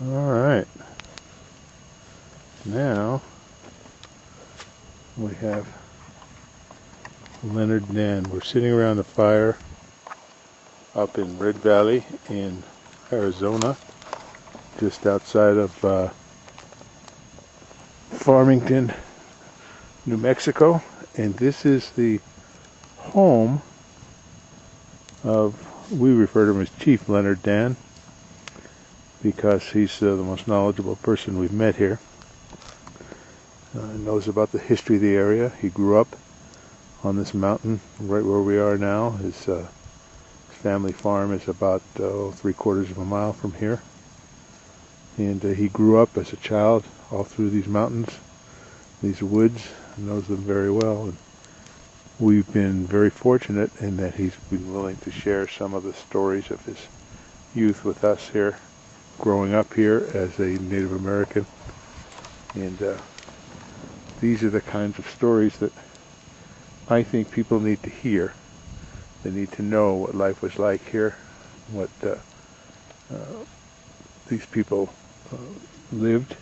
Alright, now we have Leonard and Dan. We're sitting around the fire up in Red Valley in Arizona, just outside of Farmington, New Mexico, and this is the home of, we refer to him as Chief Leonard Dan, because he's the most knowledgeable person we've met here. Knows about the history of the area. He grew up on this mountain right where we are now. His family farm is about 3/4 of a mile from here. And he grew up as a child all through these mountains, these woods, knows them very well. And we've been very fortunate in that he's been willing to share some of the stories of his youth with us here, growing up here as a Native American. And these are the kinds of stories that I think people need to hear. They need to know what life was like here, what these people lived.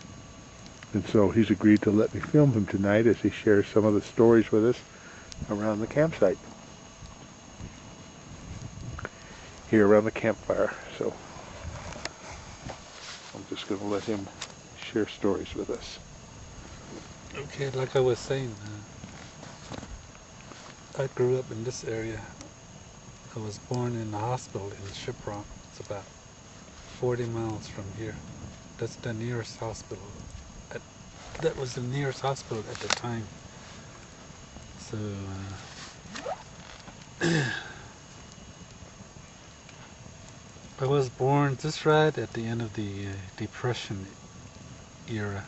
And so he's agreed to let me film him tonight as he shares some of the stories with us around the campsite, here around the campfire. So I'm just going to let him share stories with us. Okay, like I was saying, I grew up in this area. I was born in a hospital in Shiprock. It's about 40 miles from here. That's the nearest hospital. That was the nearest hospital at the time. So, I was born just right at the end of the Depression era.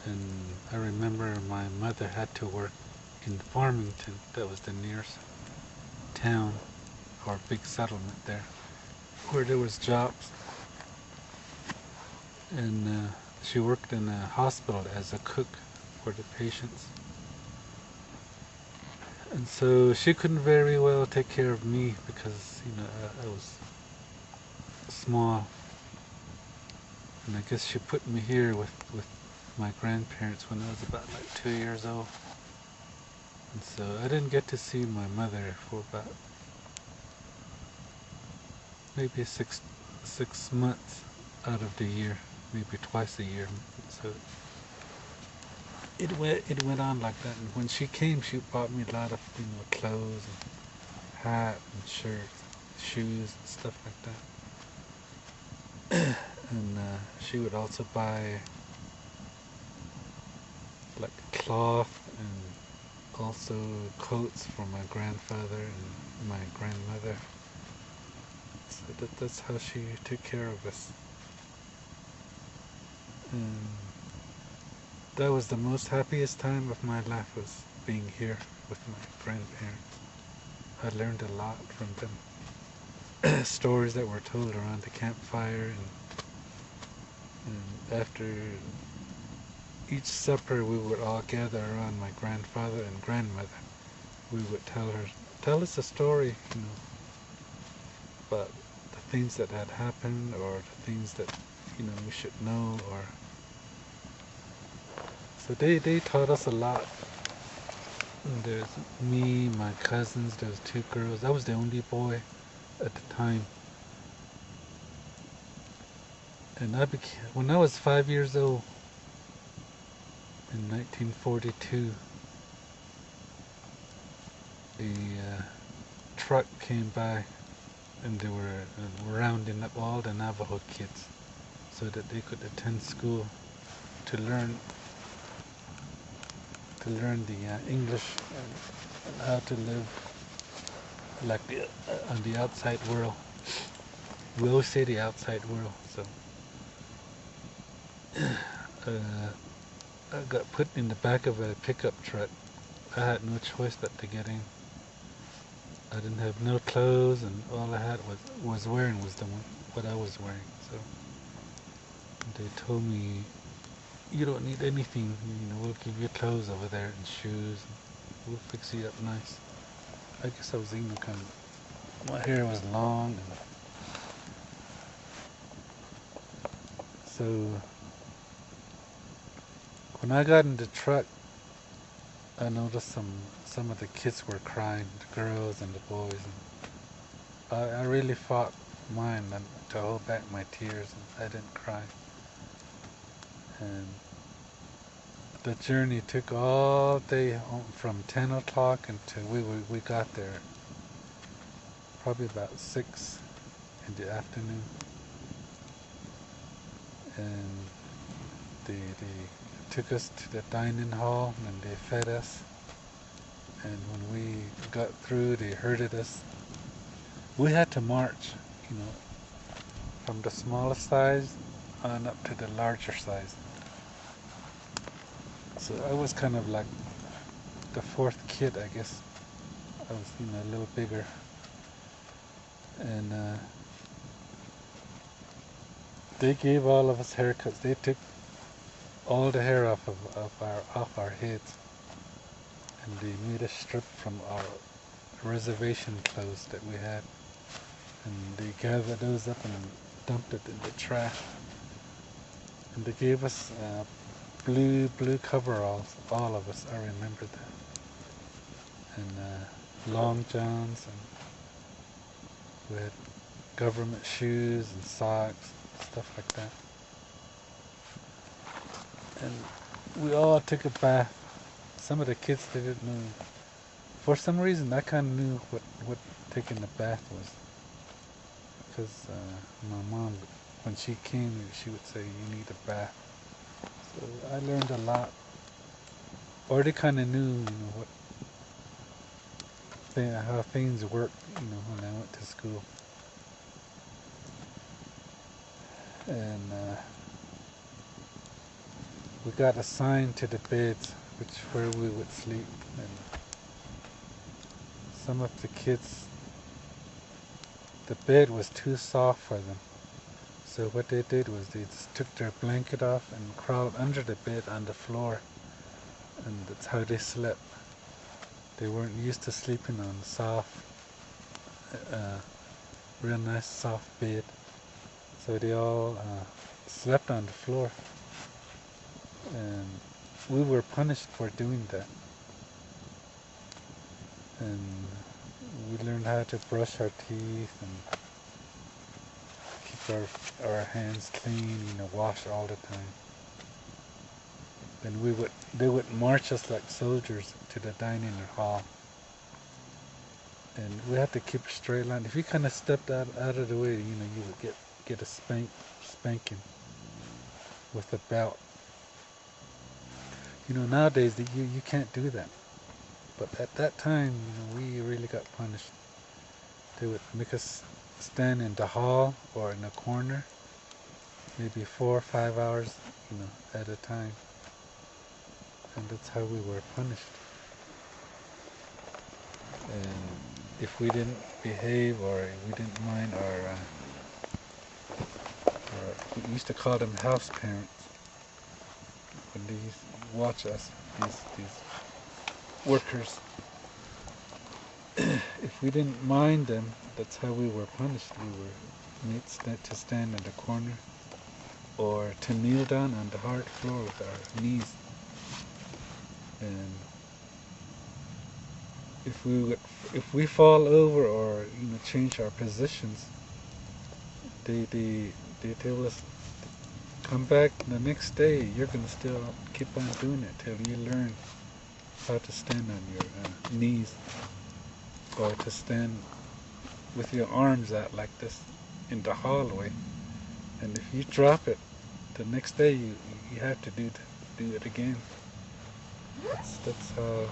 And I remember my mother had to work in Farmington. That was the nearest town or big settlement there, where there was jobs. And she worked in a hospital as a cook for the patients. And so she couldn't very well take care of me because, I was small. And I guess she put me here with my grandparents when I was about like 2 years old. And so I didn't get to see my mother for about maybe six months out of the year, maybe twice a year. So it went on like that. And when she came, she bought me a lot of clothes and hat and shirts, shoes and stuff like that. And she would also buy like cloth and also coats for my grandfather and my grandmother. So that's how she took care of us. And that was the most happiest time of my life, was being here with my grandparents. I learned a lot from them. Stories that were told around the campfire, and after each supper we would all gather around my grandfather and grandmother. We would tell us a story, about the things that had happened, or the things that we should know. Or so they taught us a lot. And there's me, my cousins, there's 2 girls. I was the only boy at the time. And when I was 5 years old, in 1942, a truck came by, and they were rounding up all the Navajo kids so that they could attend school to learn the English and how to live like on the outside world. We always say the outside world. So I got put in the back of a pickup truck. I had no choice but to get in. I didn't have no clothes, and all I had was wearing was what I was wearing. So they told me, "You don't need anything. We'll give you clothes over there and shoes. We'll fix you up nice." I guess I was even kind of, my hair was long, and So when I got in the truck, I noticed some of the kids were crying, the girls and the boys. And I really fought mine and to hold back my tears, and I didn't cry. And the journey took all day from 10 o'clock until we got there probably about 6 in the afternoon. And they took us to the dining hall and they fed us. And when we got through, they herded us. We had to march, from the smallest size on up to the larger size. So I was kind of like the fourth kid, I guess. I was, a little bigger. And they gave all of us haircuts. They took all the hair off our heads, and they made us strip from our reservation clothes that we had, and they gathered those up and dumped it in the trash. And they gave us blue coveralls, all of us. I remember that. And long johns, and we had government shoes and socks, stuff like that. And we all took a bath. Some of the kids, they didn't know. For some reason, I kind of knew what taking a bath was. Because my mom, when she came, she would say, you need a bath. So I learned a lot. Or they kind of knew, how things work, when I went to school. And we got assigned to the beds, where we would sleep. And some of the kids, the bed was too soft for them. So what they did was they just took their blanket off and crawled under the bed on the floor. And that's how they slept. They weren't used to sleeping on soft, real nice soft bed. So they all slept on the floor. And we were punished for doing that. And we learned how to brush our teeth and keep our hands clean, wash all the time. And they would march us like soldiers to the dining hall. And we had to keep a straight line. If you kind of stepped out of the way, you would get a spanking with a belt. Nowadays you can't do that. But at that time, we really got punished. They would make us stand in the hall or in a corner, maybe 4 or 5 hours, at a time. And that's how we were punished. And if we didn't behave or we didn't mind we used to call them house parents, when they used to watch us, these workers. If we didn't mind them, that's how we were punished. We were made to stand in the corner or to kneel down on the hard floor with our knees. And if we fall over or change our positions, they tell us, come back the next day. You're gonna still keep on doing it till you learn how to stand on your knees, or to stand with your arms out like this in the hallway. And if you drop it, the next day you have to do it again. That's how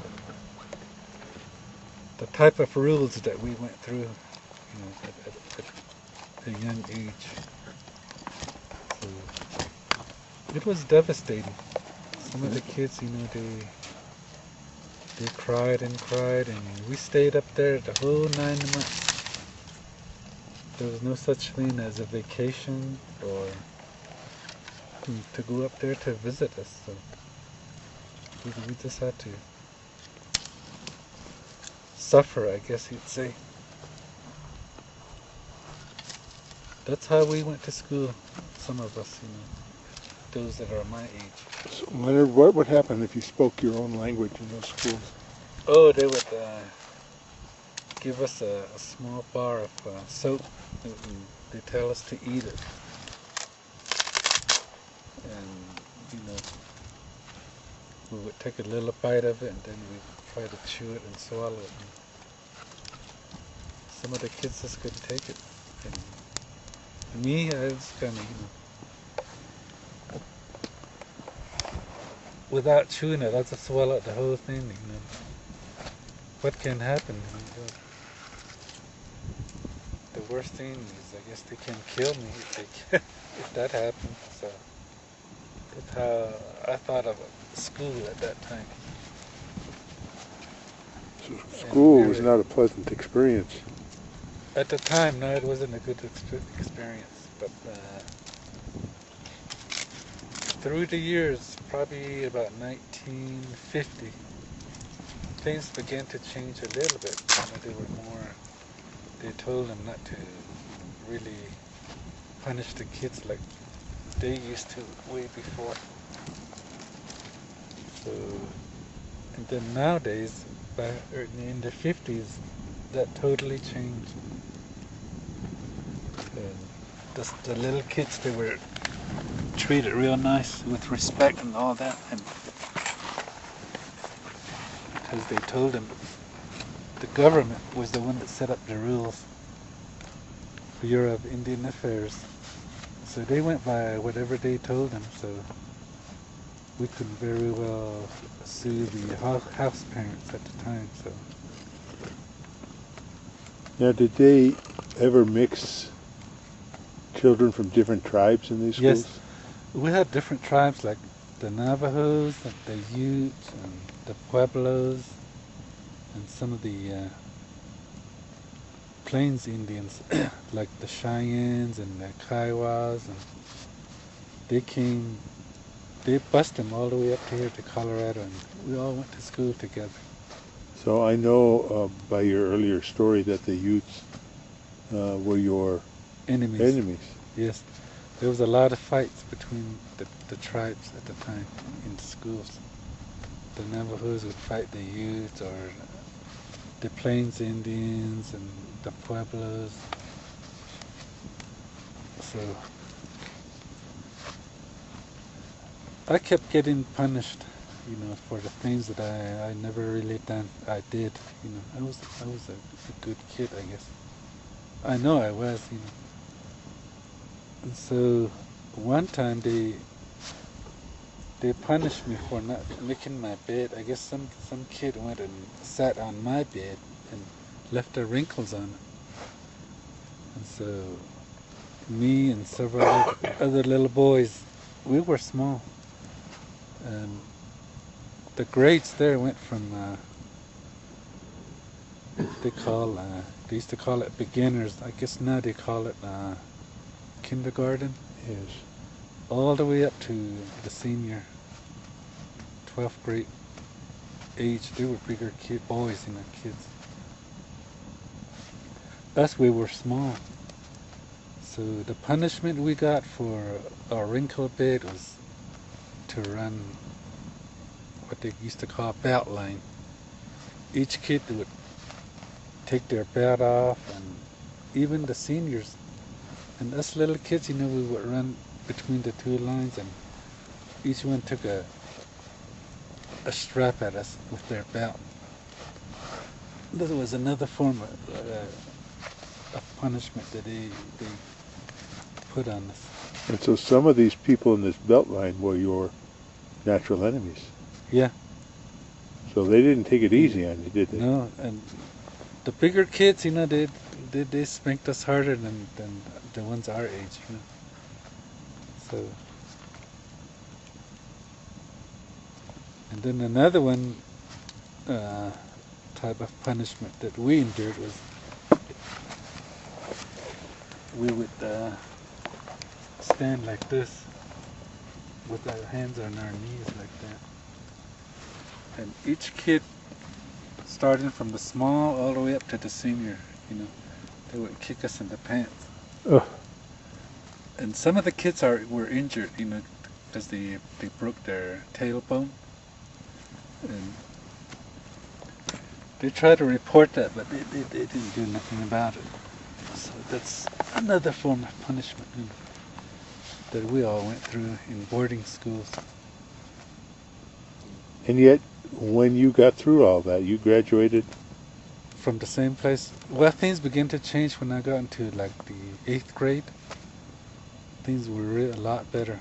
the type of rules that we went through, at a young age. So it was devastating. Some of the kids, they cried and cried, and we stayed up there the whole 9 months. There was no such thing as a vacation or to go up there to visit us. So we just had to suffer, I guess you'd say. That's how we went to school, some of us, those that are my age. So, Leonard, what would happen if you spoke your own language in those schools? Oh, they would give us a small bar of soap, and they tell us to eat it. And, you know, we would take a little bite of it and then we'd try to chew it and swallow it. And some of the kids just couldn't take it. And me, I was kind of, without chewing it, I just swallowed the whole thing, What can happen? The worst thing is, I guess they can kill me if that happens. So that's how I thought of school at that time. So school was not a pleasant experience. At the time, no, it wasn't a good experience. But through the years, probably about 1950, things began to change a little bit. They were more. They told them not to really punish the kids like they used to way before. So, and then nowadays, in the 50s, that totally changed. And the little kids, they were treated real nice with respect and all that, and because they told them the government was the one that set up the rules for Bureau of Indian Affairs. So they went by whatever they told them, so we could very well sue the house parents at the time. So Now, did they ever mix children from different tribes in these schools? yes, we had different tribes like the Navajos, the Utes, and the Pueblos, and some of the Plains Indians, like the Cheyennes and the Kiowas, and they bussed them all the way up to here to Colorado, and we all went to school together. So I know by your earlier story that the Utes were your enemies. Yes, there was a lot of fights between the tribes at the time in the schools. The Navajos would fight the Utes, or the Plains Indians and the Pueblos. So I kept getting punished, for the things that I never really done. I did, I was a good kid, I guess. I know I was, And so one time they punished me for not making my bed. I guess some kid went and sat on my bed and left the wrinkles on it. And so me and several other little boys, we were small. And the grades there went from they used to call it beginners. I guess now they call it kindergarten. Yes. All the way up to the senior 12th grade age. They were bigger boys, kids. Us, we were small. So the punishment we got for our wrinkle bed was to run what they used to call belt line. Each kid would take their belt off, and even the seniors and us little kids, we would run between the two lines, and each one took a strap at us with their belt. This was another form of punishment that they put on us. And so some of these people in this belt line were your natural enemies. Yeah. So they didn't take it easy on you, did they? No, and the bigger kids, they spanked us harder than the ones our age, So, and then another one type of punishment that we endured was we would stand like this with our hands on our knees like that. And each kid, starting from the small all the way up to the senior, they would kick us in the pants. Ugh. And some of the kids were injured, because they broke their tailbone, and they tried to report that, but they didn't do nothing about it. So that's another form of punishment, you know, that we all went through in boarding schools. And yet, when you got through all that, you graduated. From the same place. Well, things began to change when I got into like the 8th grade. Things were a lot better.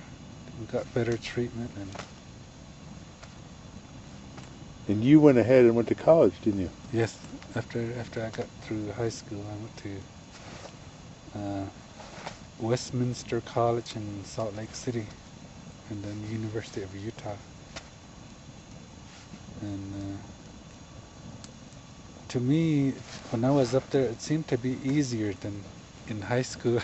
We got better treatment, And you went ahead and went to college, didn't you? yes, after I got through high school, I went to Westminster College in Salt Lake City, and then University of Utah. And to me, when I was up there, it seemed to be easier than in high school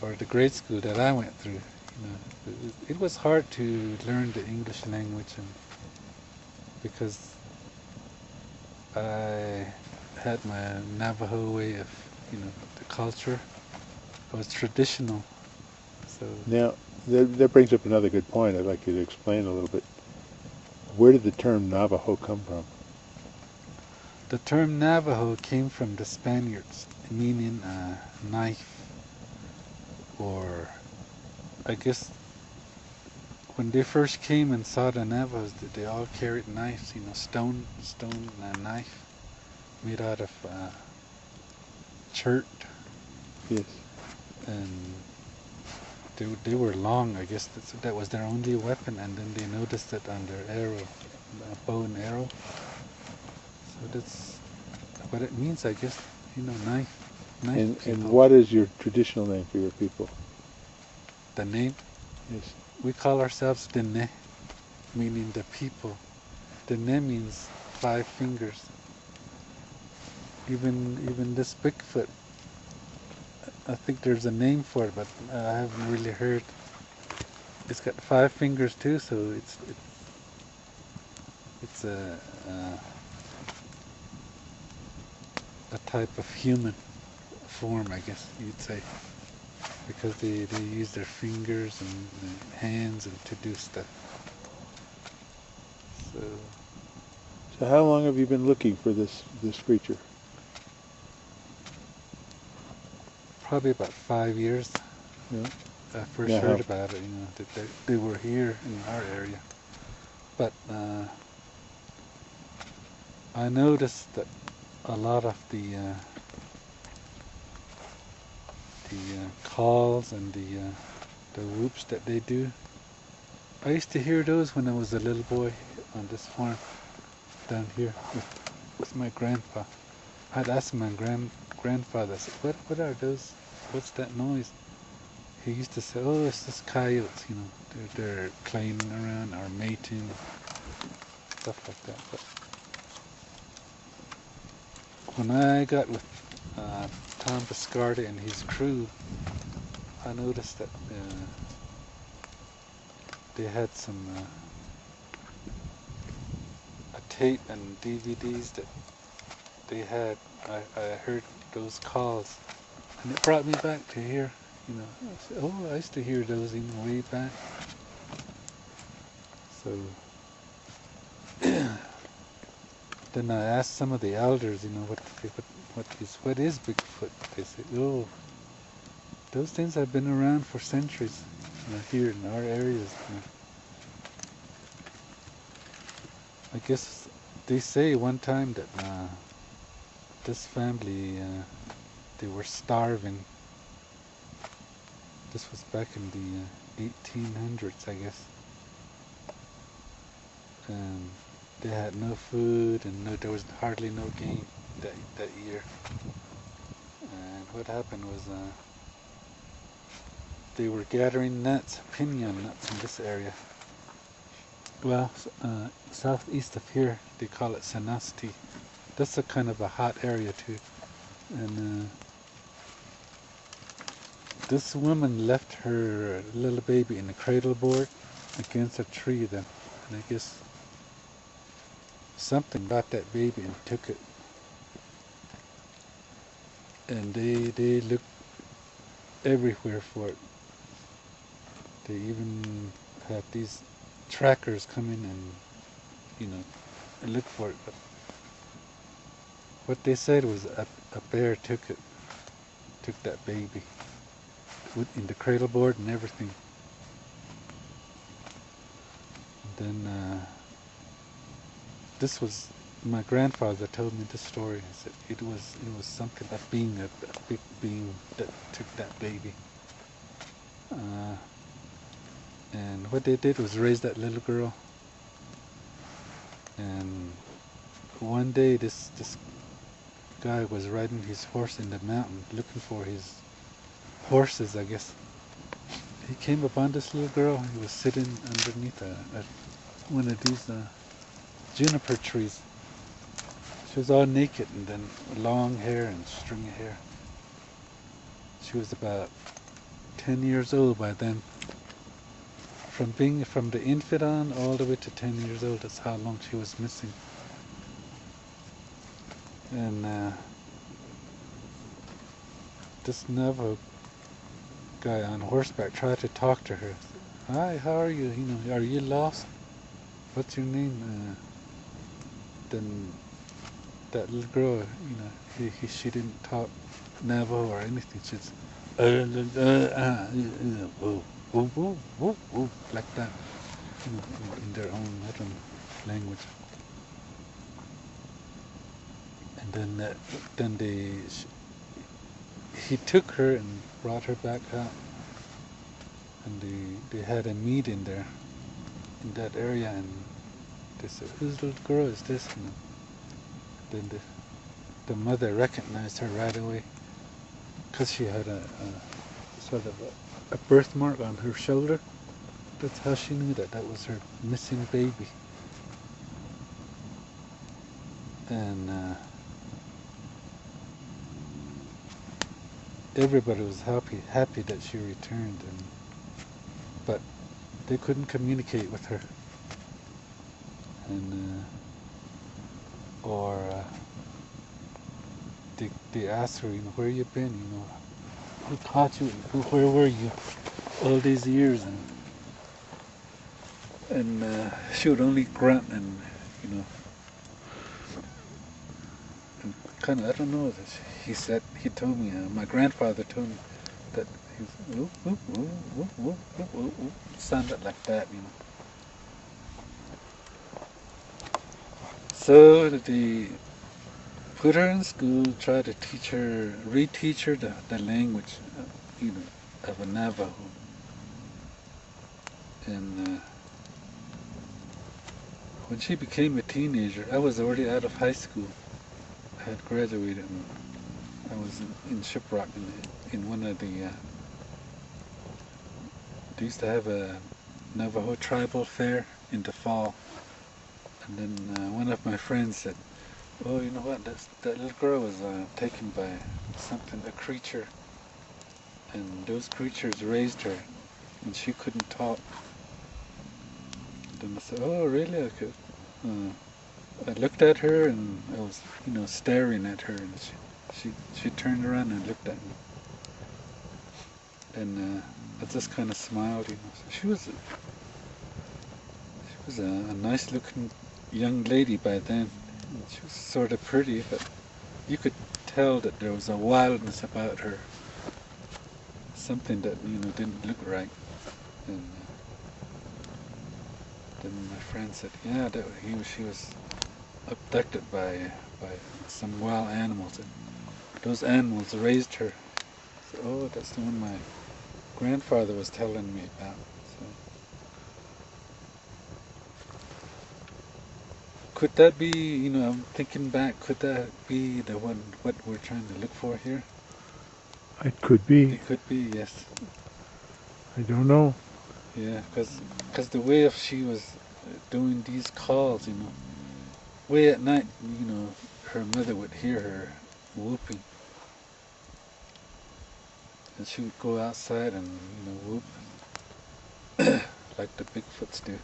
or the grade school that I went through. You know, it was hard to learn the English language, and because I had my Navajo way of, you know, the culture. I was traditional, so Now, that brings up another good point I'd like you to explain a little bit. Where did the term Navajo come from? the term Navajo came from the Spaniards, meaning knife, or I guess when they first came and saw the Navajos, they all carried knives, you know, stone knife made out of chert, Yes. and they were long. I guess that was their only weapon, and then they noticed it on their arrow, bow and arrow. So that's what it means, I guess. You know, knife And people. what is your traditional name for your people? The name? Yes. We call ourselves Dene, meaning the people. Dene means 5 fingers. Even this Bigfoot, I think there's a name for it, but I haven't really heard. It's got 5 fingers too, so it's a type of human form, I guess you'd say, because they use their fingers and hands and to do stuff. So how long have you been looking for this creature? Probably about 5 years. Yeah. I first Now heard how- about it, you know, that they were here in our area. But I noticed that a lot of the calls and the whoops that they do, I used to hear those when I was a little boy on this farm down here with my grandpa. I'd ask my grandfather, I said, what are those? What's that noise? He used to say, oh, it's just coyotes, you know, they're playing around or mating, stuff like that. But when I got with Tom Biscardi and his crew, I noticed that they had some a tape and DVDs that they had. I heard those calls, and it brought me back to here. You know, I said, oh, I used to hear those even way back. So then I asked some of the elders, you know, what is Bigfoot? They said, oh, those things have been around for centuries, you know, here in our areas. You know. I guess they say one time that this family, they were starving. This was back in the 1800s, I guess. And they had no food, and there was hardly no game that year. And what happened was they were gathering nuts, pinon nuts in this area. Well, southeast of here, they call it Sanasti. That's a kind of a hot area too. And this woman left her little baby in a cradle board against a tree then. And I guess something got that baby and took it. And they looked everywhere for it. They even had these trackers come in and, you know, look for it. But what they said was a bear took that baby in the cradle board and everything. And then this was my grandfather told me this story. He said it was something that being a big being that took that baby. And what they did was raise that little girl. And one day this guy was riding his horse in the mountain looking for his horses, I guess. He came upon this little girl. He was sitting underneath one of these juniper trees. She was all naked and then long hair and stringy hair. She was about 10 years old by then. From the infant on all the way to 10 years old, that's how long she was missing. And this Navajo guy on horseback tried to talk to her. Hi, how are you? You know, are you lost? What's your name? Then that little girl, you know, she didn't talk Navajo or anything. She just like that, you know, in their own little language. And then he took her and brought her back out, and they had a meeting there in that area, and they said, "Whose little girl is this?" And then the mother recognized her right away because she had a sort of a birthmark on her shoulder. That's how she knew that was her missing baby. And everybody was happy that she returned, but they couldn't communicate with her, and or they asked her, you know, where you been, you know, who caught you, where were you all these years, and she would only grunt and, you know, and kind of, I don't know, he told me, my grandfather told me that he was, whoop, whoop, whoop, whoop, whoop, whoop, whoop, whoop, sounded like that, you know. So they put her in school, try to reteach her the language, you know, of a Navajo. And when she became a teenager, I was already out of high school. I had graduated, and I was in Shiprock in one of the. They used to have a Navajo tribal fair in the fall, and then one of my friends said, "Oh, you know what? That little girl was taken by a creature, and those creatures raised her, and she couldn't talk." Then I said, "Oh, really?" Okay. I looked at her, and I was, you know, staring at her, and she turned around and looked at me, and I just kind of smiled, you know. So she was a nice-looking young lady by then. She was sort of pretty, but you could tell that there was a wildness about her, something that, you know, didn't look right. And then my friend said, "Yeah, she was abducted by some wild animals, and those animals raised her." So, oh, that's the one my grandfather was telling me about. So, could that be, you know, I'm thinking back, could that be the one, what we're trying to look for here? It could be. It could be, yes. I don't know. Yeah, because the way she was doing these calls, you know, way at night, you know, her mother would hear her whooping, and she would go outside and, you know, whoop like the Bigfoots do.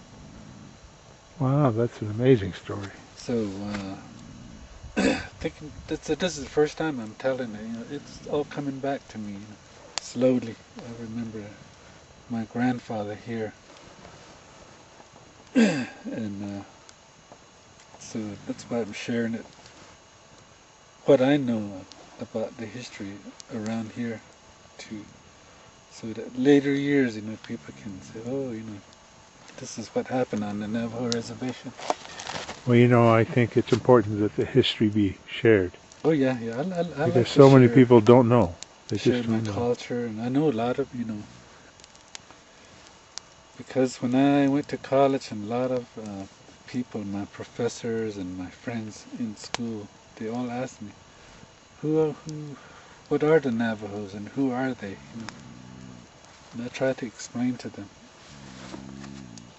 Wow, that's an amazing story. So thinking this is the first time I'm telling it, you know, it's all coming back to me, you know, slowly. I remember my grandfather here. And so that's why I'm sharing it. What I know about the history around here too. So that later years, people can say, oh, this is what happened on the Navajo reservation. Well, I think it's important that the history be shared. Oh yeah, I Because like so to many share, people don't know. They share just my don't know. culture, and I know a lot of, because when I went to college, and a lot of people, my professors and my friends in school, they all asked me, what are the Navajos and who are they? And I try to explain to them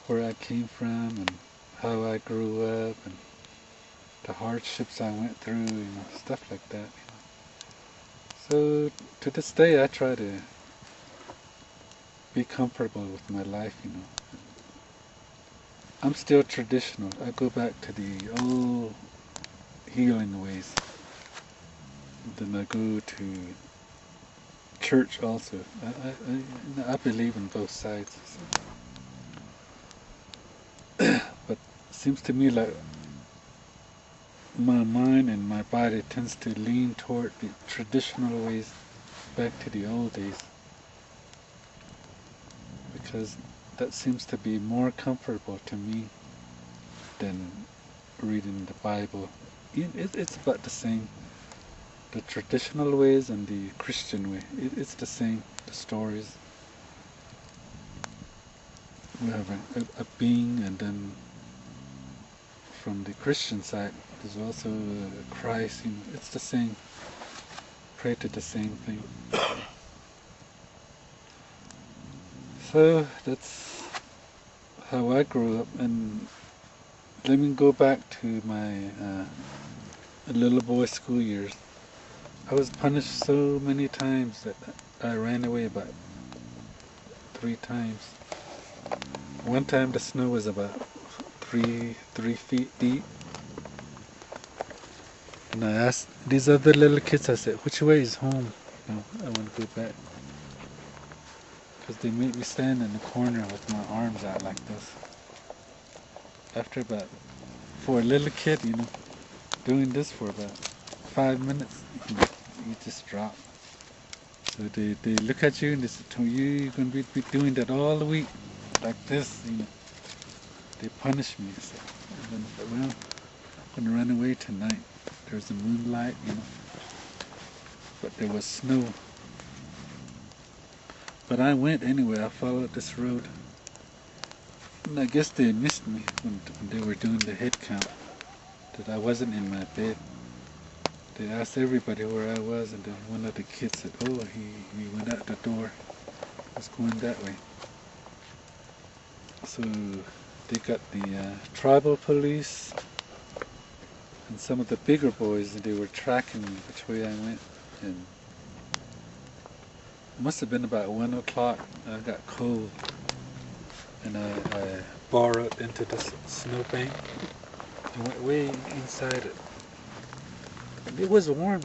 where I came from and how I grew up and the hardships I went through, stuff like that. So to this day, I try to be comfortable with my life. I'm still traditional. I go back to the old healing ways. Then I go to church also. I believe in both sides. But it seems to me like my mind and my body tends to lean toward the traditional ways, back to the old days, because that seems to be more comfortable to me than reading the Bible. It's about the same. The traditional ways and the Christian way, it's the same. The stories. We have a being, and then from the Christian side, there's also Christ. It's the same. Pray to the same thing. So that's how I grew up. And let me go back to my little boy school years. I was punished so many times that I ran away about 3 times. One time the snow was about 3 feet deep. And I asked these other little kids, I said, which way is home? I want to go back. Because they made me stand in the corner with my arms out like this. After about, for a little kid, doing this for about 5 minutes, you just drop. So they look at you and they say, you're going to be doing that all the week, like this, They punish me. So, and then, well, I'm going to run away tonight. There's the moonlight, but there was snow. But I went anyway. I followed this road. And I guess they missed me when they were doing the head count, that I wasn't in my bed. They asked everybody where I was, and then one of the kids said, oh, he went out the door. He was going that way. So they got the tribal police and some of the bigger boys, and they were tracking me which way I went. And it must have been about 1 o'clock. I got cold, and I burrowed into the snowbank and went way inside it. And it was warm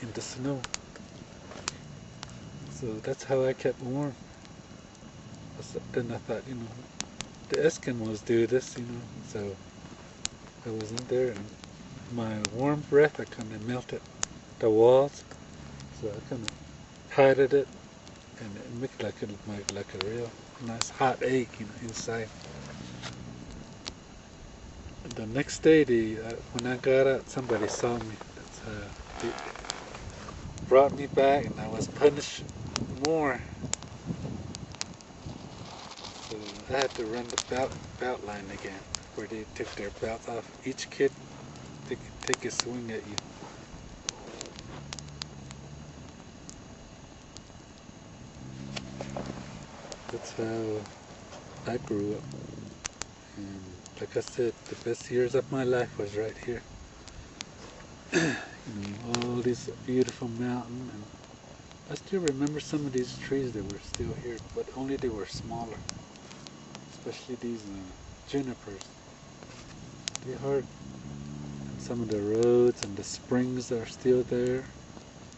in the snow, so that's how I kept warm. Then I thought, the Eskimos do this, so I was in there, and my warm breath, I kind of melted the walls, so I kind of patted it, and it made like a real nice hot egg, inside. And the next day, when I got out, somebody saw me. That's how they brought me back, and I was punished more. So I had to run the belt line again, where they took their belt off. Each kid take a swing at you. That's how I grew up. And like I said, the best years of my life was right here. All these beautiful mountains, and I still remember some of these trees that were still here, but only they were smaller. Especially these junipers. They're hard. And some of the roads and the springs are still there.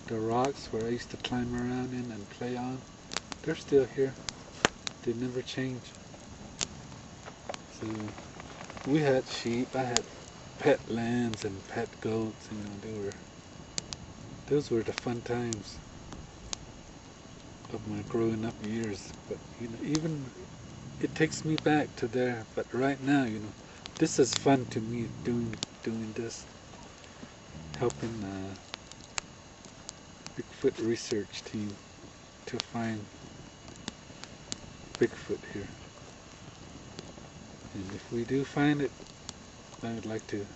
The rocks where I used to climb around in and play on, they're still here. They never change. So we had sheep. I had pet lambs and pet goats. You know, those were the fun times of my growing up years. But you know, even it takes me back to there. But right now, you know, this is fun to me doing this, helping Bigfoot research team to find Bigfoot here. And if we do find it, I would like to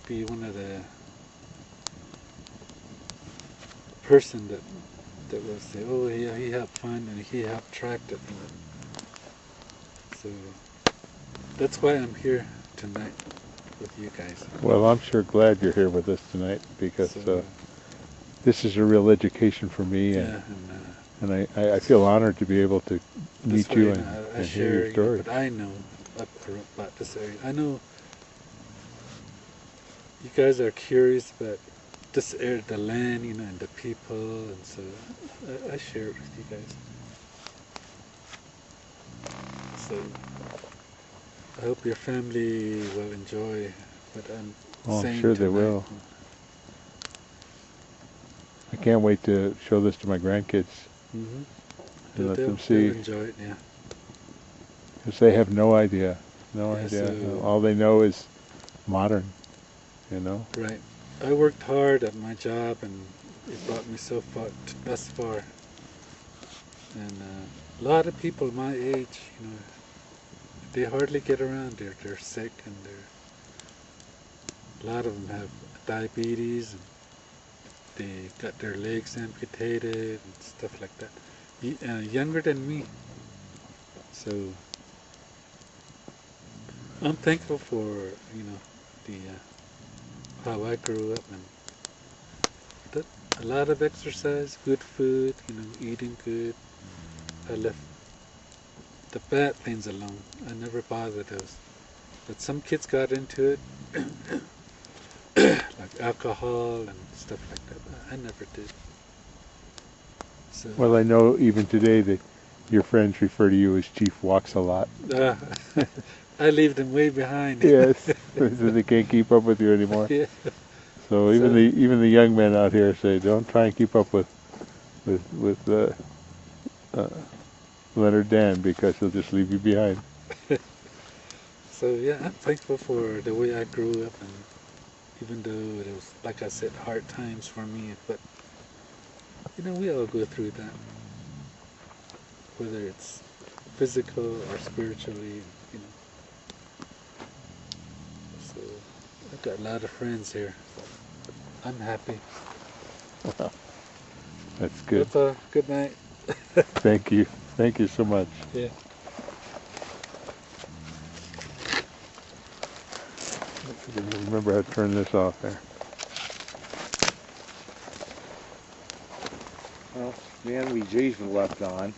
be one of the person that will say, oh yeah, he helped find and he helped track it. You know. So that's why I'm here tonight with you guys. Well, I'm sure glad you're here with us tonight, because this is a real education for me, and I feel honored to be able to meet you and hear your story. But I know about this area. I know you guys are curious about this area, the land, you know, and the people, and so I share it with you guys. So I hope your family will enjoy what I'm saying. I'm sure they will. I can't wait to show this to my grandkids and let them see. They'll enjoy it, yeah. Because they have no idea. No idea. So all they know is modern, you know? Right. I worked hard at my job, and it brought me so far, thus far. And a lot of people my age, you know, they hardly get around. They're sick, and a lot of them have diabetes, and they got their legs amputated and stuff like that. Younger than me. So I'm thankful for, you know, the how I grew up, and a lot of exercise, good food, you know, eating good. I left the bad things alone. I never bothered those. But some kids got into it, like alcohol and stuff like that. I never did. So, well, I know even today that your friends refer to you as Chief Walks a Lot. I leave them way behind. Yes, they can't keep up with you anymore. Yeah. So even the young men out here say, don't try and keep up with Leonard Dan, because he'll just leave you behind. So yeah, I'm thankful for the way I grew up, and even though it was, like I said, hard times for me, but you know, we all go through that, whether it's physical or spiritually, you know. So I've got a lot of friends here. I'm happy. Wow, that's good. Good night. Thank you. Thank you so much. Yeah. I can remember how to turn this off there. Well, the NVG's been left on.